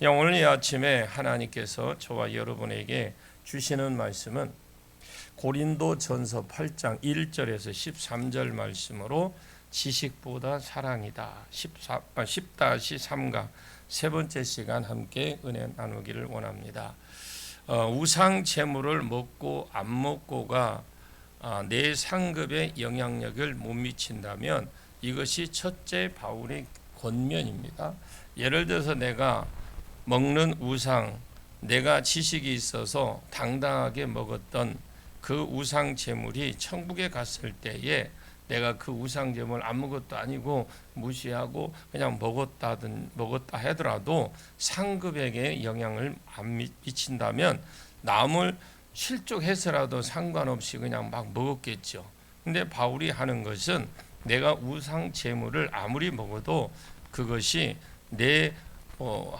오늘 이 아침에 하나님께서 저와 여러분에게 주시는 말씀은 고린도전서 8장 1절에서 13절 말씀으로 지식보다 사랑이다 10-3강 세 번째 시간 함께 은혜 나누기를 원합니다. 우상 제물을 먹고 안 먹고가 내 상급에 영향력을 못 미친다면 이것이 첫째 바울의 권면입니다. 예를 들어서 내가 먹는 우상, 내가 지식이 있어서 당당하게 먹었던 그 우상 제물이 천국에 갔을 때에 내가 그 우상 제물 아무것도 아니고 무시하고 그냥 먹었다 하더라도 상급에게 영향을 안 미친다면 남을 실족해서라도 상관없이 그냥 막 먹었겠죠. 근데 바울이 하는 것은 내가 우상 제물을 아무리 먹어도 그것이 내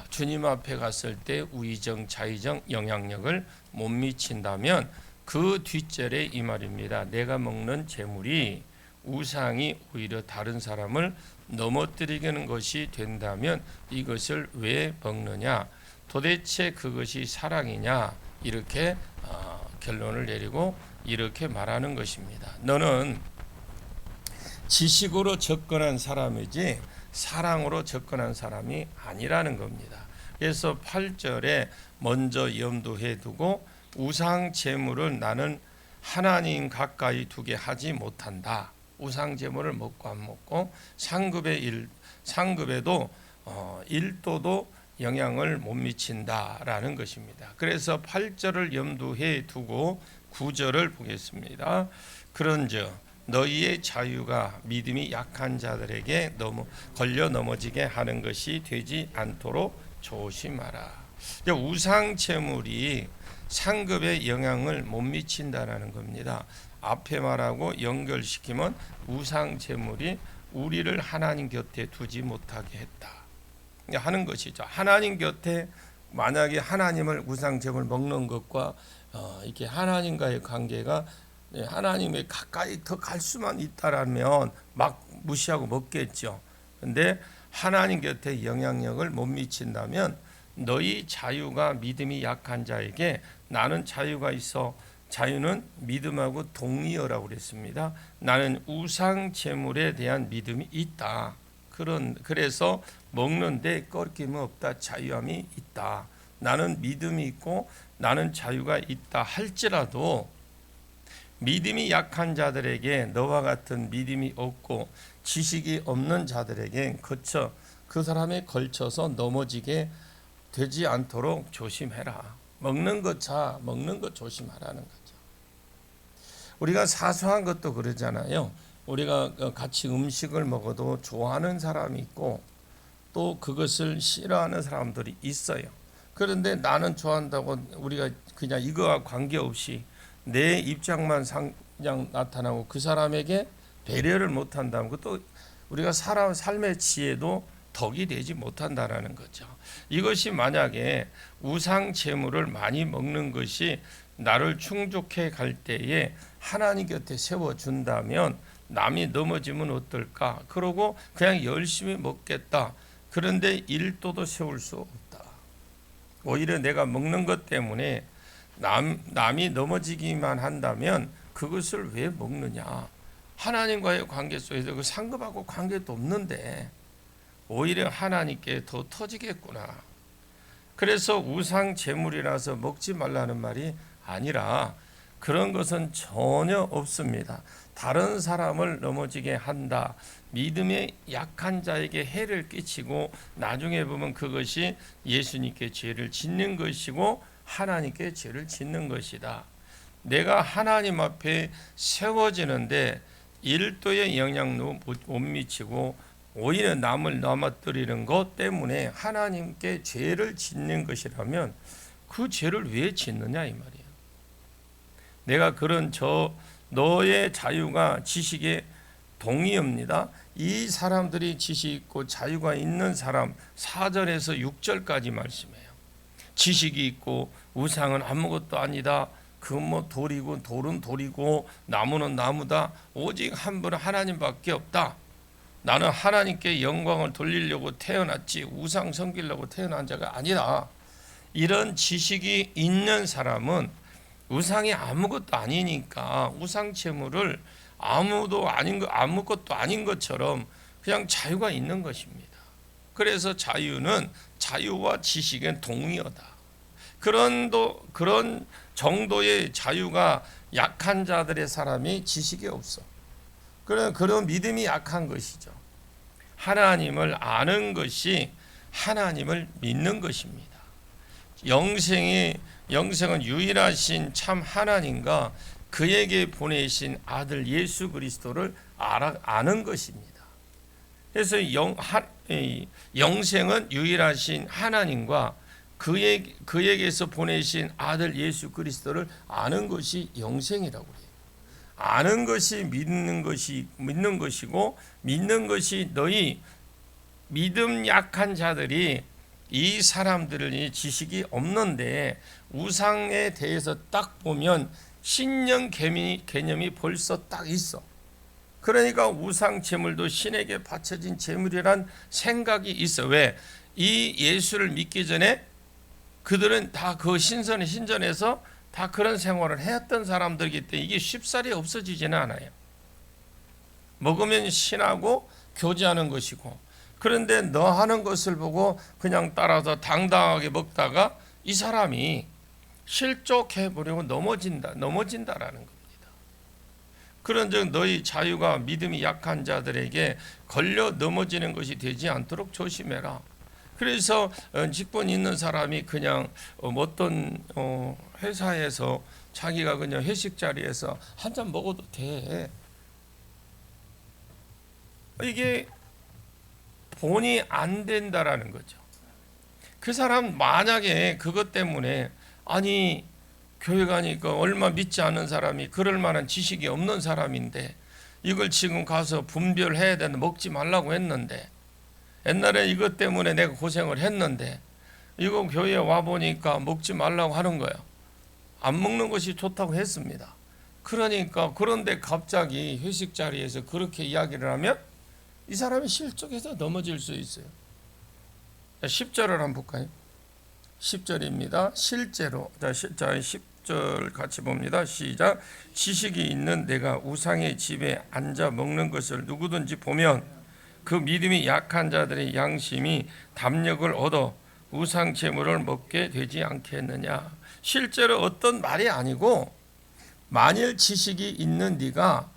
주님 앞에 갔을 때 우의정 자의정 영향력을 못 미친다면 그 뒷절에 이 말입니다. 내가 먹는 제물이 우상이 오히려 다른 사람을 넘어뜨리는 것이 된다면 이것을 왜 먹느냐, 도대체 그것이 사랑이냐, 이렇게 결론을 내리고 이렇게 말하는 것입니다. 너는 지식으로 접근한 사람이지 사랑으로 접근한 사람이 아니라는 겁니다. 그래서 8절에 먼저 염두해 두고 우상 제물을 나는 하나님 가까이 두게 하지 못한다. 우상 제물을 먹고 안 먹고 상급에도 1도도 영향을 못 미친다라는 것입니다. 그래서 8절을 염두해 두고 9절을 보겠습니다. 그런즉 너희의 자유가 믿음이 약한 자들에게 걸려 넘어지게 하는 것이 되지 않도록 조심하라. 우상 제물이 상급에 영향을 못 미친다라는 겁니다. 앞에 말하고 연결시키면 우상 제물이 우리를 하나님 곁에 두지 못하게 했다 하는 것이죠. 하나님 곁에 만약에 하나님을 우상 제물 먹는 것과 이렇게 하나님과의 관계가 하나님의 가까이 더 갈 수만 있다라면 막 무시하고 먹겠죠. 근데 하나님 곁에 영향력을 못 미친다면 너희 자유가 믿음이 약한 자에게 나는 자유가 있어. 자유는 믿음하고 동의어라고 그랬습니다. 나는 우상 제물에 대한 믿음이 있다. 그래서 먹는데 꺾임이 없다. 자유함이 있다. 나는 믿음이 있고 나는 자유가 있다 할지라도 믿음이 약한 자들에게 너와 같은 믿음이 없고 지식이 없는 자들에게 그 사람에 걸쳐서 넘어지게 되지 않도록 조심해라. 먹는 것 조심하라는 거죠. 우리가 사소한 것도 그러잖아요. 우리가 같이 음식을 먹어도 좋아하는 사람이 있고 또 그것을 싫어하는 사람들이 있어요. 그런데 나는 좋아한다고 우리가 그냥 이거와 관계없이 내 입장만 그냥 나타나고 그 사람에게 배려를 못한다면 그것도 우리가 삶의 지혜도 덕이 되지 못한다라는 거죠. 이것이 만약에 우상 제물을 많이 먹는 것이 나를 충족해 갈 때에 하나님 곁에 세워준다면 남이 넘어지면 어떨까? 그러고 그냥 열심히 먹겠다. 그런데 1도도 세울 수 없다. 오히려 내가 먹는 것 때문에 남이 넘어지기만 한다면 그것을 왜 먹느냐? 하나님과의 관계 속에서 그 상급하고 관계도 없는데 오히려 하나님께 더 터지겠구나. 그래서 우상 제물이라서 먹지 말라는 말이 아니라 그런 것은 전혀 없습니다. 다른 사람을 넘어지게 한다. 믿음의 약한 자에게 해를 끼치고 나중에 보면 그것이 예수님께 죄를 짓는 것이고 하나님께 죄를 짓는 것이다. 내가 하나님 앞에 세워지는데 1도의 영향도 못 미치고 오히려 남을 넘어뜨리는 것 때문에 하나님께 죄를 짓는 것이라면 그 죄를 왜 짓느냐 이 말이에요. 내가 너의 자유가 지식에 동의합니다. 이 사람들이 지식 있고 자유가 있는 사람 4절에서 6절까지 말씀해요. 지식이 있고 우상은 아무것도 아니다. 그건 돌은 돌이고 나무는 나무다. 오직 한 분은 하나님밖에 없다. 나는 하나님께 영광을 돌리려고 태어났지 우상 섬기려고 태어난 자가 아니다. 이런 지식이 있는 사람은 우상이 아무것도 아니니까 우상 제물을 아무것도 아닌 것처럼 그냥 자유가 있는 것입니다. 그래서 자유는 자유와 지식은 동의어다. 그런 정도의 자유가 약한 자들의 사람이 지식이 없어. 그런 믿음이 약한 것이죠. 하나님을 아는 것이 하나님을 믿는 것입니다. 영생은 유일하신 참 하나님과 그에게 보내신 아들 예수 그리스도를 아는 것입니다. 그래서 영생은 유일하신 하나님과 그에게서 보내신 아들 예수 그리스도를 아는 것이 영생이라고 해요. 아는 것이 믿는 것이고 믿는 것이 너희 믿음 약한 자들이 이 사람들이 지식이 없는데 우상에 대해서 딱 보면 신령 개념이 벌써 딱 있어. 그러니까 우상 제물도 신에게 바쳐진 제물이란 생각이 있어. 왜? 이 예수를 믿기 전에 그들은 다 그 신전에서 다 그런 생활을 해왔던 사람들이기 때문에 이게 쉽사리 없어지지는 않아요. 먹으면 신하고 교제하는 것이고, 그런데 너 하는 것을 보고 그냥 따라서 당당하게 먹다가 이 사람이 실족해버리고 넘어진다라는 겁니다. 그런즉 너희 자유가 믿음이 약한 자들에게 걸려 넘어지는 것이 되지 않도록 조심해라. 그래서 직분 있는 사람이 그냥 어떤 회사에서 자기가 그냥 회식 자리에서 한 잔 먹어도 돼. 이게 본이 안 된다라는 거죠. 그 사람 만약에 그것 때문에 아니 교회 가니까 얼마 믿지 않는 사람이 그럴 만한 지식이 없는 사람인데 이걸 지금 가서 분별해야 되는데 먹지 말라고 했는데 옛날에 이것 때문에 내가 고생을 했는데 이거 교회에 와보니까 먹지 말라고 하는 거야. 안 먹는 것이 좋다고 했습니다. 그러니까 그런데 갑자기 회식 자리에서 그렇게 이야기를 하면 이 사람이 실족해서 넘어질 수 있어요. 10절을 한번 볼까요? 10절입니다. 실제로 10절 같이 봅니다. 시작. 지식이 있는 내가 우상의 집에 앉아 먹는 것을 누구든지 보면 그 믿음이 약한 자들의 양심이 담력을 얻어 우상 제물을 먹게 되지 않겠느냐. 실제로 어떤 말이 아니고 만일 지식이 있는 네가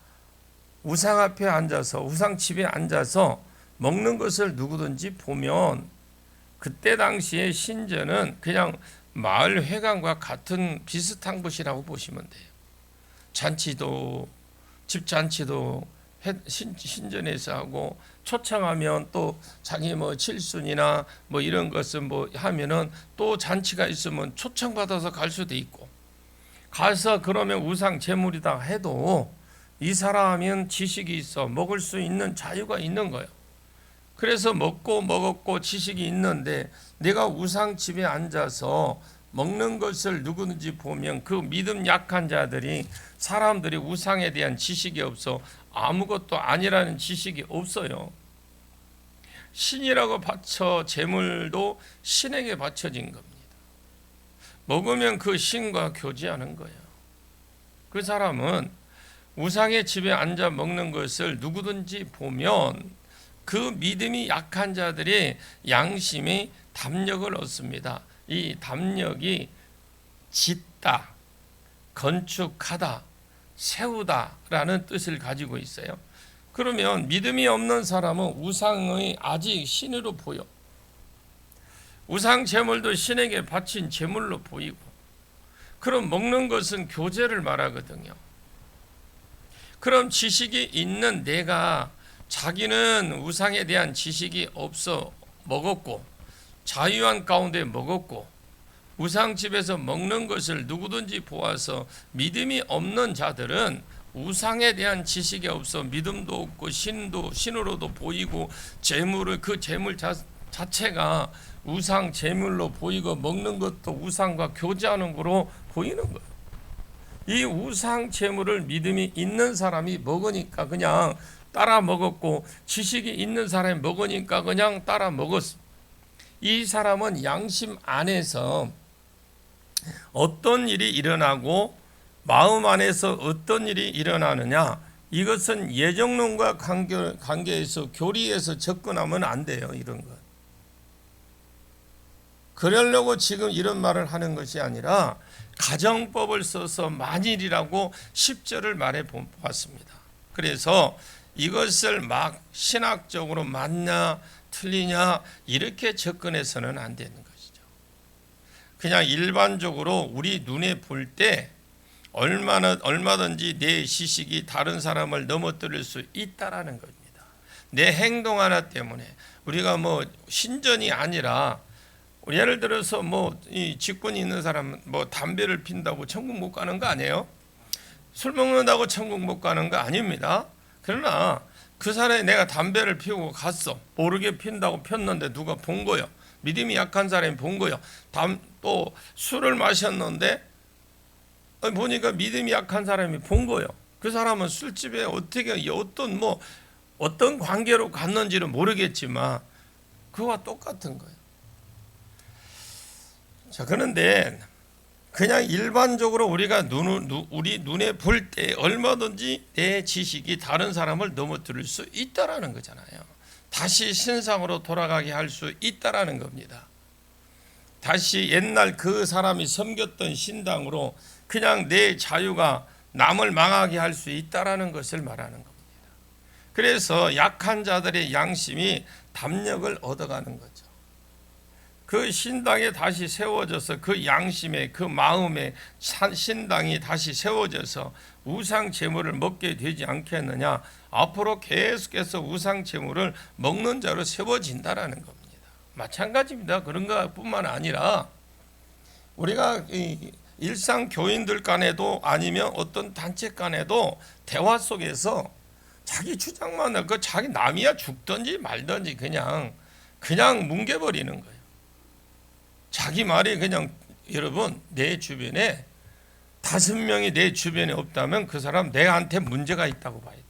우상 앞에 앉아서 우상 집에 앉아서 먹는 것을 누구든지 보면 그때 당시에 신전은 그냥 마을 회관과 같은 비슷한 곳이라고 보시면 돼요. 잔치도 집잔치도 신전에서 하고 초청하면 또 자기 칠순이나 이런 것은 하면은 또 잔치가 있으면 초청받아서 갈 수도 있고 가서 그러면 우상 제물이다 해도 이 사람은 지식이 있어 먹을 수 있는 자유가 있는 거예요. 그래서 먹었고 지식이 있는데 내가 우상 집에 앉아서 먹는 것을 누구든지 보면 그 믿음 약한 자들이 사람들이 우상에 대한 지식이 없어 아무것도 아니라는 지식이 없어요. 신이라고 바쳐 제물도 신에게 바쳐진 겁니다. 먹으면 그 신과 교제하는 거예요. 그 사람은 우상의 집에 앉아 먹는 것을 누구든지 보면 그 믿음이 약한 자들의 양심이 담력을 얻습니다. 이 담력이 짓다, 건축하다, 세우다라는 뜻을 가지고 있어요. 그러면 믿음이 없는 사람은 우상의 아직 신으로 보여. 우상 제물도 신에게 바친 제물로 보이고, 그럼 먹는 것은 교제를 말하거든요. 그럼 지식이 있는 내가 자기는 우상에 대한 지식이 없어 먹었고 자유한 가운데 먹었고 우상집에서 먹는 것을 누구든지 보아서 믿음이 없는 자들은 우상에 대한 지식이 없어 믿음도 없고 신으로도 보이고 그 재물 자체가 우상 제물로 보이고 먹는 것도 우상과 교제하는 거로 보이는 거예요. 이 우상 제물을 믿음이 있는 사람이 먹으니까 그냥 따라 먹었고 지식이 있는 사람이 먹으니까 그냥 따라 먹었어. 이 사람은 양심 안에서 어떤 일이 일어나고 마음 안에서 어떤 일이 일어나느냐, 이것은 예정론과 관계에서 교리에서 접근하면 안 돼요. 이런 것. 그러려고 지금 이런 말을 하는 것이 아니라 가정법을 써서 만일이라고 10절을 말해 보았습니다. 그래서 이것을 막 신학적으로 맞냐 틀리냐 이렇게 접근해서는 안 되는 것이죠. 그냥 일반적으로 우리 눈에 볼 때 얼마든지 내 지식이 다른 사람을 넘어뜨릴 수 있다라는 겁니다. 내 행동 하나 때문에 우리가 뭐 신전이 아니라 예를 들어서 뭐 이 직분이 있는 사람은 뭐 담배를 핀다고 천국 못 가는 거 아니에요? 술 먹는다고 천국 못 가는 거 아닙니다. 그러나 그 사람이 내가 담배를 피우고 갔어. 모르게 핀다고 폈는데 누가 본 거요. 믿음이 약한 사람이 본 거요. 또 술을 마셨는데 보니까 믿음이 약한 사람이 본 거요. 그 사람은 술집에 어떻게 어떤 관계로 갔는지는 모르겠지만 그와 똑같은 거예요. 자, 그런데 그냥 일반적으로 우리가 우리 눈에 볼 때 얼마든지 내 지식이 다른 사람을 넘어뜨릴 수 있다라는 거잖아요. 다시 신상으로 돌아가게 할 수 있다라는 겁니다. 다시 옛날 그 사람이 섬겼던 신당으로 그냥 내 자유가 남을 망하게 할 수 있다라는 것을 말하는 겁니다. 그래서 약한 자들의 양심이 담력을 얻어가는 거죠. 그 신당에 다시 세워져서 그 양심에 그 마음에 신당이 다시 세워져서 우상 제물을 먹게 되지 않겠느냐. 앞으로 계속해서 우상 제물을 먹는 자로 세워진다라는 겁니다. 마찬가지입니다. 그런 것뿐만 아니라 우리가 일상 교인들 간에도 아니면 어떤 단체 간에도 대화 속에서 자기 주장만 하고 자기 남이야 죽든지 말든지 그냥 뭉개버리는 거예요. 자기 말이 그냥 여러분 내 주변에 5명이 내 주변에 없다면 그 사람 내한테 문제가 있다고 봐야 돼요.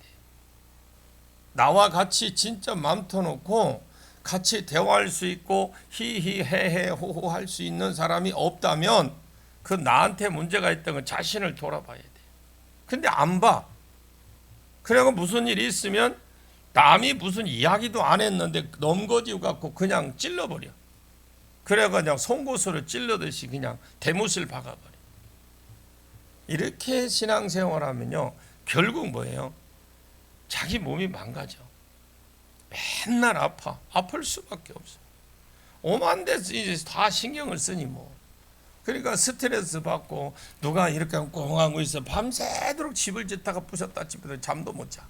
나와 같이 진짜 맘 터놓고 같이 대화할 수 있고 히히헤헤 호호 할 수 있는 사람이 없다면 그 나한테 문제가 있다는 건 자신을 돌아봐야 돼. 근데 안 봐. 그래고 무슨 일이 있으면 남이 무슨 이야기도 안 했는데 넘거지고 갖고 그냥 찔러버려. 그래 그냥 송곳으로 찔러듯이 그냥 대못을 박아버려. 이렇게 신앙생활하면요 결국 뭐예요? 자기 몸이 망가져. 맨날 아플 수밖에 없어. 오만 데서 이제 다 신경을 쓰니 뭐. 그러니까 스트레스 받고 누가 이렇게 꽁하고 있어 밤새도록 집을 짓다가 부셨다 집에서 잠도 못 자.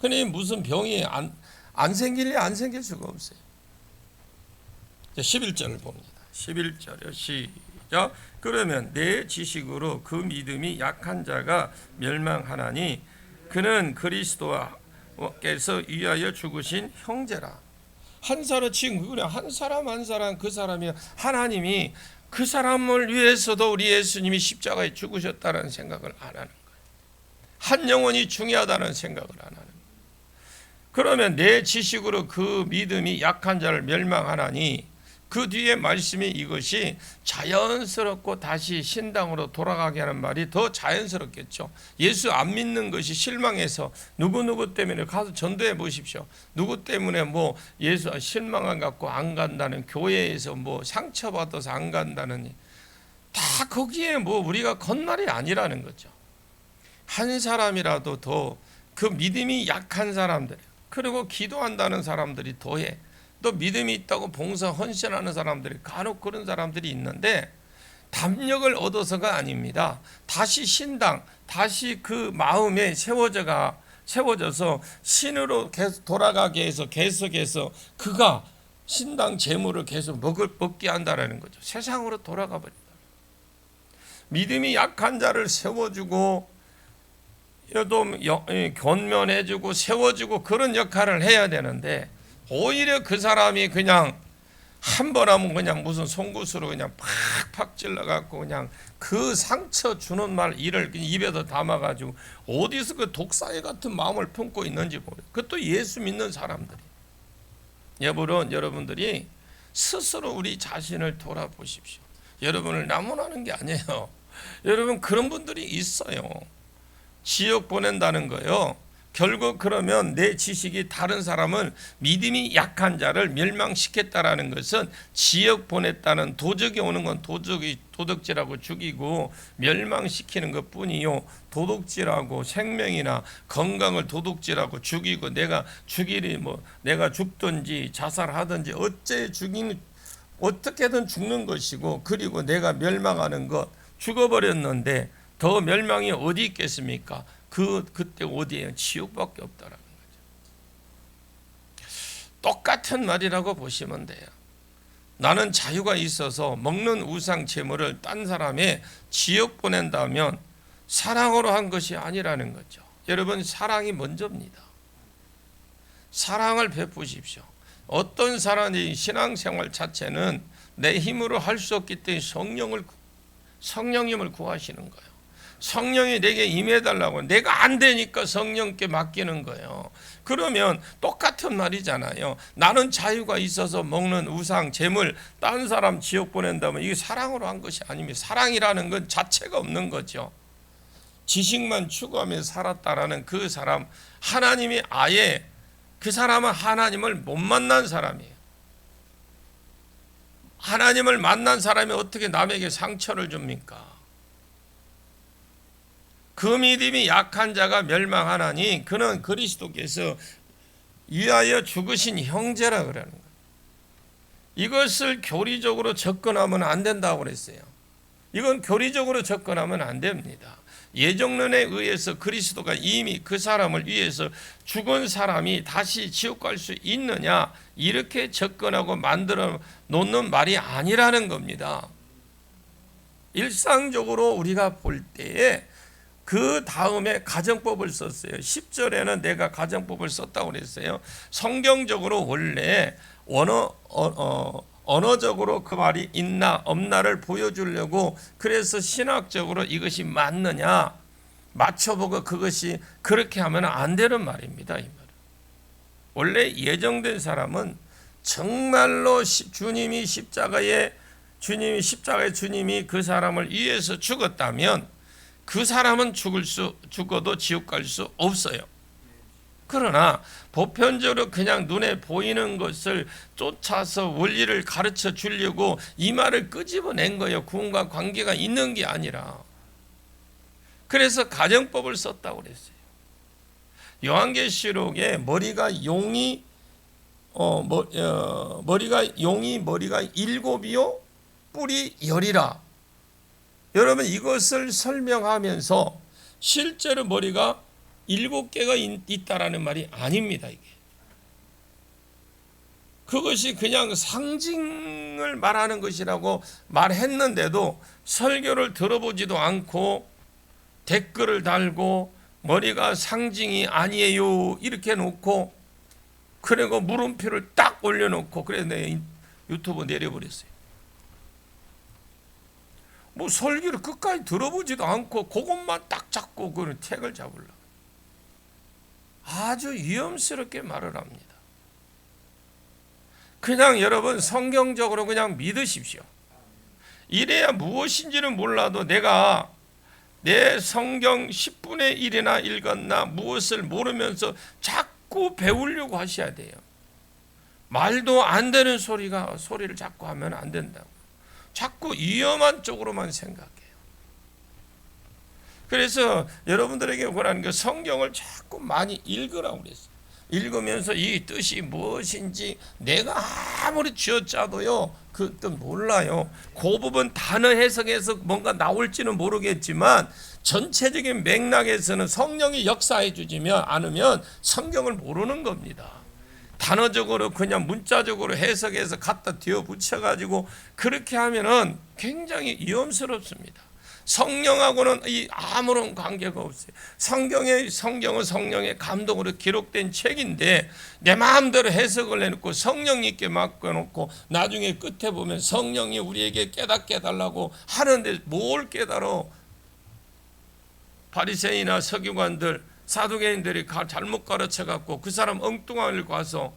그러니 무슨 병이 안 생길래 안 생길 수가 없어요. 11절을 봅니다. 11절에 시작. 그러면 내 지식으로 그 믿음이 약한 자가 멸망하나니 그는 그리스도께서 위하여 죽으신 형제라. 한 사람 지금 그냥 한 사람 그 사람이 하나님이 그 사람을 위해서도 우리 예수님이 십자가에 죽으셨다는 생각을 안 하는 거예요. 한 영혼이 중요하다는 생각을 안 하는 거예요. 그러면 내 지식으로 그 믿음이 약한 자를 멸망하나니 그 뒤에 말씀이 이것이 자연스럽고 다시 신당으로 돌아가게 하는 말이 더 자연스럽겠죠. 예수 안 믿는 것이 실망해서 누구 때문에 가서 전도해 보십시오. 누구 때문에 뭐 예수 실망한 갖고 안 간다는, 교회에서 뭐 상처받아서 안 간다는, 다 거기에 뭐 우리가 건날이 아니라는 거죠. 한 사람이라도 더 그 믿음이 약한 사람들, 그리고 기도한다는 사람들이 더해. 또 믿음이 있다고 봉사 헌신하는 사람들이 간혹 그런 사람들이 있는데 담력을 얻어서가 아닙니다. 다시 신당, 다시 그 마음에 세워져서 신으로 계속 돌아가게 해서 계속해서 그가 신당 재물을 계속 먹게 한다라는 거죠. 세상으로 돌아가 버린다. 믿음이 약한 자를 세워주고 견면해주고 세워주고 그런 역할을 해야 되는데 오히려 그 사람이 그냥 한 번 하면 그냥 무슨 송구스로 그냥 팍팍 찔러갖고 그냥 그 상처 주는 말 이를 입에다 담아가지고 어디서 그 독사의 같은 마음을 품고 있는지 모르겠어요. 그것도 예수 믿는 사람들이. 여러분들이 스스로 우리 자신을 돌아보십시오. 여러분을 나무라는 게 아니에요. 여러분 그런 분들이 있어요. 지옥 보낸다는 거요. 결국 그러면 내 지식이 다른 사람을 믿음이 약한 자를 멸망시켰다라는 것은 지옥 보냈다는 도적이 오는 건 도둑질하고 죽이고 멸망시키는 것뿐이요. 도둑질하고 생명이나 건강을 도둑질하고 죽이고 내가 죽든지 자살하든지 어떻게든 죽는 것이고 그리고 내가 멸망하는 것 죽어버렸는데 더 멸망이 어디 있겠습니까? 그때 어디에요? 지옥밖에 없다라는 거죠. 똑같은 말이라고 보시면 돼요. 나는 자유가 있어서 먹는 우상 제물을 딴 사람의 지옥 보낸다면 사랑으로 한 것이 아니라는 거죠. 여러분 사랑이 먼저입니다. 사랑을 베푸십시오. 어떤 사람이 신앙생활 자체는 내 힘으로 할 수 없기 때문에 성령님을 구하시는 거예요. 성령이 내게 임해달라고 내가 안 되니까 성령께 맡기는 거예요. 그러면 똑같은 말이잖아요. 나는 자유가 있어서 먹는 우상, 재물, 딴 사람 지옥 보낸다면 이게 사랑으로 한 것이 아닙니다. 사랑이라는 건 자체가 없는 거죠. 지식만 추구하며 살았다라는 그 사람, 하나님이 아예 그 사람은 하나님을 못 만난 사람이에요. 하나님을 만난 사람이 어떻게 남에게 상처를 줍니까? 그 믿음이 약한 자가 멸망하나니 그는 그리스도께서 위하여 죽으신 형제라 그러는 거예요. 이것을 교리적으로 접근하면 안 된다고 그랬어요. 이건 교리적으로 접근하면 안 됩니다. 예정론에 의해서 그리스도가 이미 그 사람을 위해서 죽은 사람이 다시 지옥 갈 수 있느냐 이렇게 접근하고 만들어 놓는 말이 아니라는 겁니다. 일상적으로 우리가 볼 때에 그 다음에 가정법을 썼어요. 10절에는 내가 가정법을 썼다고 그랬어요. 성경적으로 원래 언어적으로 그 말이 있나 없나를 보여주려고 그래서 신학적으로 이것이 맞느냐 맞춰보고 그것이 그렇게 하면 안 되는 말입니다. 이 말은. 원래 예정된 사람은 정말로 주님이 십자가에 주님이 그 사람을 위해서 죽었다면 그 사람은 죽어도 지옥 갈 수 없어요. 그러나 보편적으로 그냥 눈에 보이는 것을 쫓아서 원리를 가르쳐 주려고 이 말을 끄집어낸 거예요. 구원과 관계가 있는 게 아니라. 그래서 가정법을 썼다고 그랬어요. 요한계시록에 머리가 용이 머리가 7이요 뿔이 10이라. 여러분 이것을 설명하면서 실제로 머리가 7개가 있다라는 말이 아닙니다. 이게 그것이 그냥 상징을 말하는 것이라고 말했는데도 설교를 들어보지도 않고 댓글을 달고 머리가 상징이 아니에요 이렇게 놓고 그리고 물음표를 딱 올려놓고 그래서 내 유튜브 내려버렸어요. 뭐 설교를 끝까지 들어보지도 않고 그것만 딱 잡고 그런 책을 잡으려고 아주 위험스럽게 말을 합니다. 그냥 여러분 성경적으로 그냥 믿으십시오. 이래야 무엇인지는 몰라도 내가 내 성경 10분의 1이나 읽었나 무엇을 모르면서 자꾸 배우려고 하셔야 돼요. 말도 안 되는 소리를 자꾸 하면 안 된다고. 자꾸 위험한 쪽으로만 생각해요. 그래서 여러분들에게 권하는 게 성경을 자꾸 많이 읽으라고 그랬어요. 읽으면서 이 뜻이 무엇인지 내가 아무리 쥐어짜도요 그 뜻 몰라요. 그 부분 단어 해석해서 뭔가 나올지는 모르겠지만 전체적인 맥락에서는 성령이 역사해 주지면 않으면 성경을 모르는 겁니다. 단어적으로 그냥 문자적으로 해석해서 갖다 뒤어 붙여가지고 그렇게 하면은 굉장히 위험스럽습니다. 성령하고는 아무런 관계가 없어요. 성경은 성령의 감동으로 기록된 책인데 내 마음대로 해석을 해놓고 성령님께 맡겨놓고 나중에 끝에 보면 성령이 우리에게 깨닫게 해달라고 하는데 뭘 깨달아? 바리새인이나 서기관들, 사두개인들이 잘못 가르쳐갖고 그 사람 엉뚱한 일 가서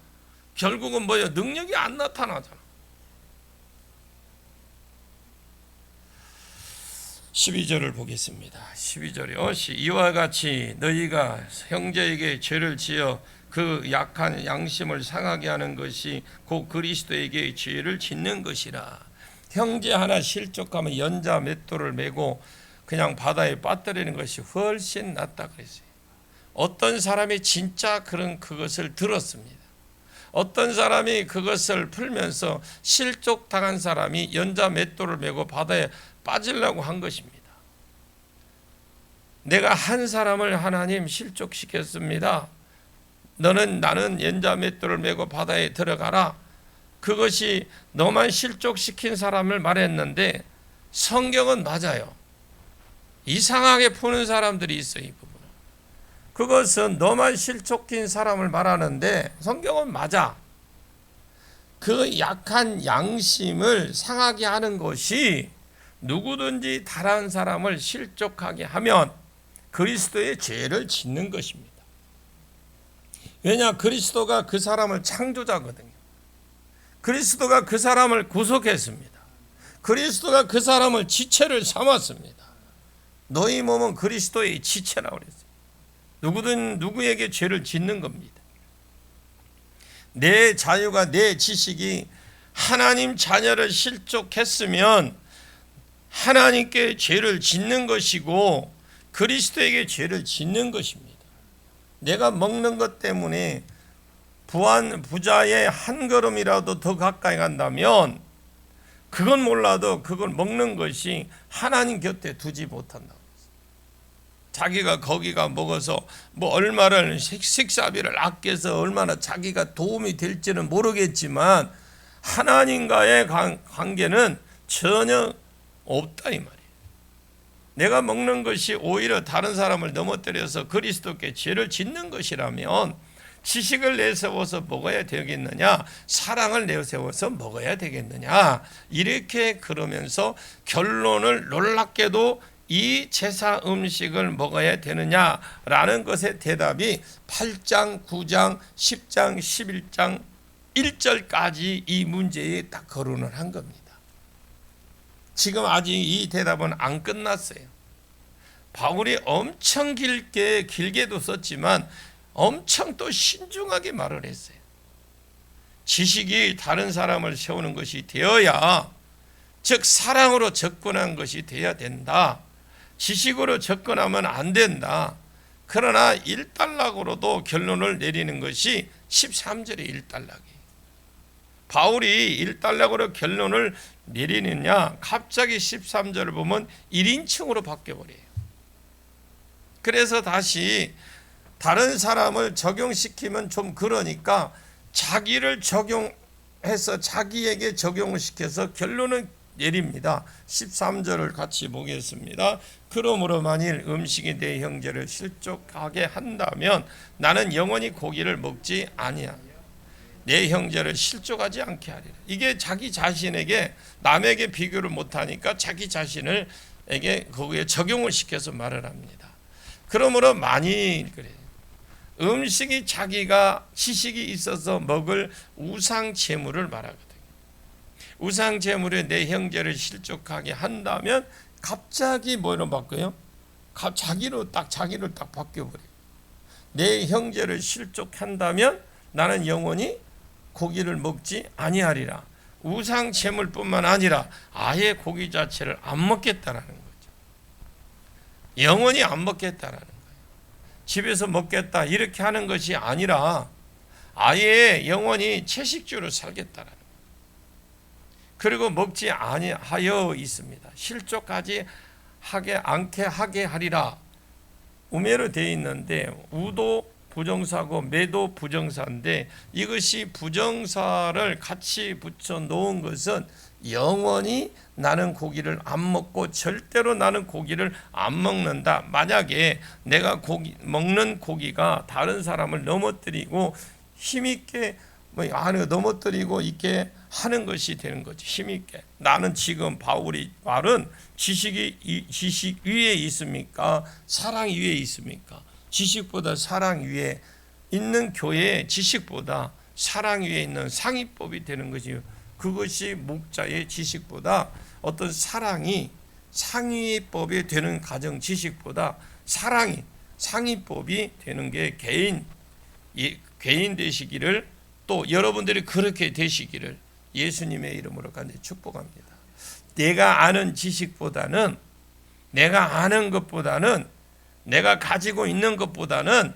결국은 뭐예요? 능력이 안 나타나잖아. 12절을 보겠습니다. 12절이 이와 같이 너희가 형제에게 죄를 지어 그 약한 양심을 상하게 하는 것이 곧 그리스도에게 죄를 짓는 것이라. 형제 하나 실족하면 연자 맷돌을 메고 그냥 바다에 빠뜨리는 것이 훨씬 낫다 그랬어요. 어떤 사람이 진짜 그것을 들었습니다. 어떤 사람이 그것을 풀면서 실족당한 사람이 연자 맷돌을 메고 바다에 빠지려고 한 것입니다. 내가 한 사람을 하나님 실족시켰습니다. 나는 연자 맷돌을 메고 바다에 들어가라. 그것이 너만 실족시킨 사람을 말했는데 성경은 맞아요. 이상하게 푸는 사람들이 있어요. 이 부분은. 그것은 너만 실족시킨 사람을 말하는데 성경은 맞아. 그 약한 양심을 상하게 하는 것이 누구든지 다른 사람을 실족하게 하면 그리스도의 죄를 짓는 것입니다. 왜냐? 그리스도가 그 사람을 창조자거든요. 그리스도가 그 사람을 구속했습니다. 그리스도가 그 사람을 지체를 삼았습니다. 너희 몸은 그리스도의 지체라고 그랬어요. 누구든 누구에게 죄를 짓는 겁니다. 내 자유가 내 지식이 하나님 자녀를 실족했으면 하나님께 죄를 짓는 것이고 그리스도에게 죄를 짓는 것입니다. 내가 먹는 것 때문에 부자의 한 걸음이라도 더 가까이 간다면 그건 몰라도 그걸 먹는 것이 하나님 곁에 두지 못한다고. 자기가 거기가 먹어서 얼마를 식사비를 아껴서 얼마나 자기가 도움이 될지는 모르겠지만 하나님과의 관계는 전혀 없다 이 말이에요. 내가 먹는 것이 오히려 다른 사람을 넘어뜨려서 그리스도께 죄를 짓는 것이라면 지식을 내세워서 먹어야 되겠느냐, 사랑을 내세워서 먹어야 되겠느냐, 이렇게 그러면서 결론을 놀랍게도 이 제사 음식을 먹어야 되느냐라는 것의 대답이 8장, 9장, 10장, 11장 1절까지 이 문제에 딱 거론을 한 겁니다. 지금 아직 이 대답은 안 끝났어요. 바울이 엄청 길게도 썼지만 엄청 또 신중하게 말을 했어요. 지식이 다른 사람을 세우는 것이 되어야, 즉 사랑으로 접근한 것이 되어야 된다. 지식으로 접근하면 안 된다. 그러나 일단락으로도 결론을 내리는 것이 13절의 일단락이에요. 바울이 일단락으로 결론을 내리느냐, 갑자기 13절을 보면 1인칭으로 바뀌어버려요. 그래서 다시 다른 사람을 적용시키면 좀 그러니까 자기를 적용해서 자기에게 적용을 시켜서 결론을 내립니다. 13절을 같이 보겠습니다. 그러므로 만일 음식이 내 형제를 실족하게 한다면 나는 영원히 고기를 먹지 아니하며 내 형제를 실족하지 않게 하리라. 이게 자기 자신에게, 남에게 비교를 못하니까 자기 자신에게 거기에 적용을 시켜서 말을 합니다. 그러므로 만일 그래요. 음식이 자기가 지식이 있어서 먹을 우상 제물을 말하거든요. 우상 제물에 내 형제를 실족하게 한다면 갑자기 뭐로 바꿔요? 자기를 딱 바뀌어버려요. 내 형제를 실족한다면 나는 영원히 고기를 먹지 아니하리라. 우상 제물뿐만 아니라 아예 고기 자체를 안 먹겠다라는 거죠. 영원히 안 먹겠다라는 거예요. 집에서 먹겠다 이렇게 하는 것이 아니라 아예 영원히 채식주로 살겠다라는 거예요. 그리고 먹지 아니하여 있습니다. 실족하지 않게 하게 하리라. 우매로 되어 있는데 우도 부정사고 매도 부정사인데 이것이 부정사를 같이 붙여 놓은 것은 영원히 나는 고기를 안 먹고 절대로 나는 고기를 안 먹는다. 만약에 내가 먹는 고기가 다른 사람을 넘어뜨리고 힘있게 넘어뜨리고 있게 하는 것이 되는 거지. 힘있게. 나는 지금 바울이 말은 지식 위에 있습니까? 사랑 위에 있습니까? 지식보다 사랑 위에 있는 교회에 지식보다 사랑 위에 있는 상위법이 되는 거지요. 그것이 목자의 지식보다 어떤 사랑이 상위법이 되는 가정 지식보다 사랑이 상위법이 되는 게 개인 되시기를, 또 여러분들이 그렇게 되시기를 예수님의 이름으로 간절히 축복합니다. 내가 아는 지식보다는, 내가 아는 것보다는, 내가 가지고 있는 것보다는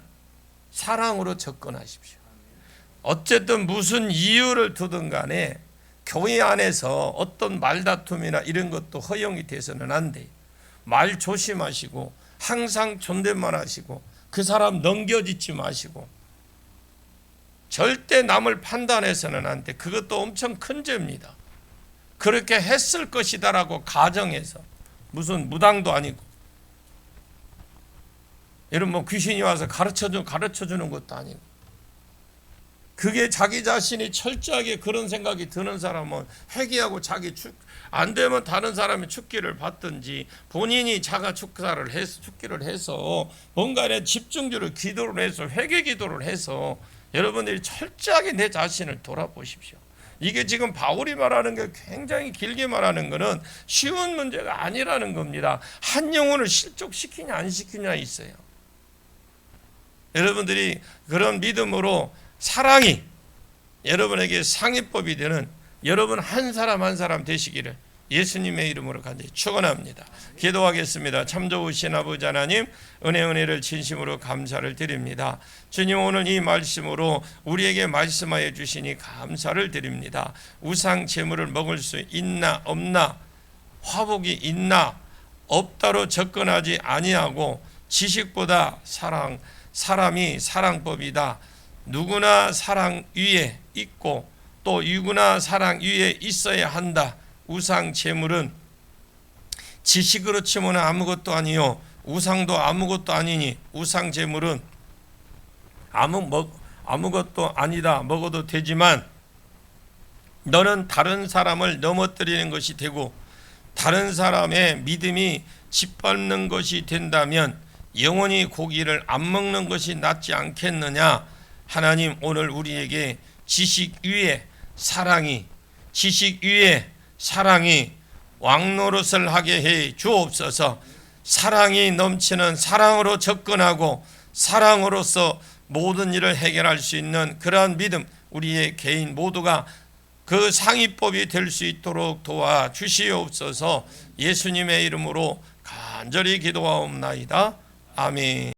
사랑으로 접근하십시오. 어쨌든 무슨 이유를 두든 간에 교회 안에서 어떤 말다툼이나 이런 것도 허용이 돼서는 안 돼요. 말 조심하시고 항상 존댓말 하시고 그 사람 넘겨짓지 마시고 절대 남을 판단해서는 안 돼. 그것도 엄청 큰 죄입니다. 그렇게 했을 것이다라고 가정해서, 무슨 무당도 아니고 여러분 귀신이 와서 가르쳐주는 것도 아니고, 그게 자기 자신이 철저하게 그런 생각이 드는 사람은 회개하고 안 되면 다른 사람이 죽기를 받든지 본인이 자가 죽기를 해서 뭔가에 집중적으로 기도를 해서 회개 기도를 해서 여러분들이 철저하게 내 자신을 돌아보십시오. 이게 지금 바울이 말하는 게 굉장히 길게 말하는 것은 쉬운 문제가 아니라는 겁니다. 한 영혼을 실족시키냐 안 시키냐 있어요. 여러분들이 그런 믿음으로 사랑이 여러분에게 상위법이 되는 여러분 한 사람 한 사람 되시기를 예수님의 이름으로 간절히 축원합니다. 기도하겠습니다. 참 좋으신 아버지 하나님, 은혜를 진심으로 감사를 드립니다. 주님, 오늘 이 말씀으로 우리에게 말씀하여 주시니 감사를 드립니다. 우상 제물을 먹을 수 있나 없나, 화복이 있나 없다로 접근하지 아니하고 지식보다 사람이 사랑법이다. 누구나 사랑 위에 있고 또 누구나 사랑 위에 있어야 한다. 우상 제물은 지식으로 치면 아무것도 아니요, 우상도 아무것도 아니니 우상 제물은 아무것도 아니다. 먹어도 되지만 너는 다른 사람을 넘어뜨리는 것이 되고 다른 사람의 믿음이 짓밟는 것이 된다면 영원히 고기를 안 먹는 것이 낫지 않겠느냐. 하나님, 오늘 우리에게 지식 위에 사랑이 왕노릇을 하게 해 주옵소서. 사랑이 넘치는 사랑으로 접근하고 사랑으로서 모든 일을 해결할 수 있는 그러한 믿음, 우리의 개인 모두가 그 상위법이 될 수 있도록 도와주시옵소서. 예수님의 이름으로 간절히 기도하옵나이다. 아멘.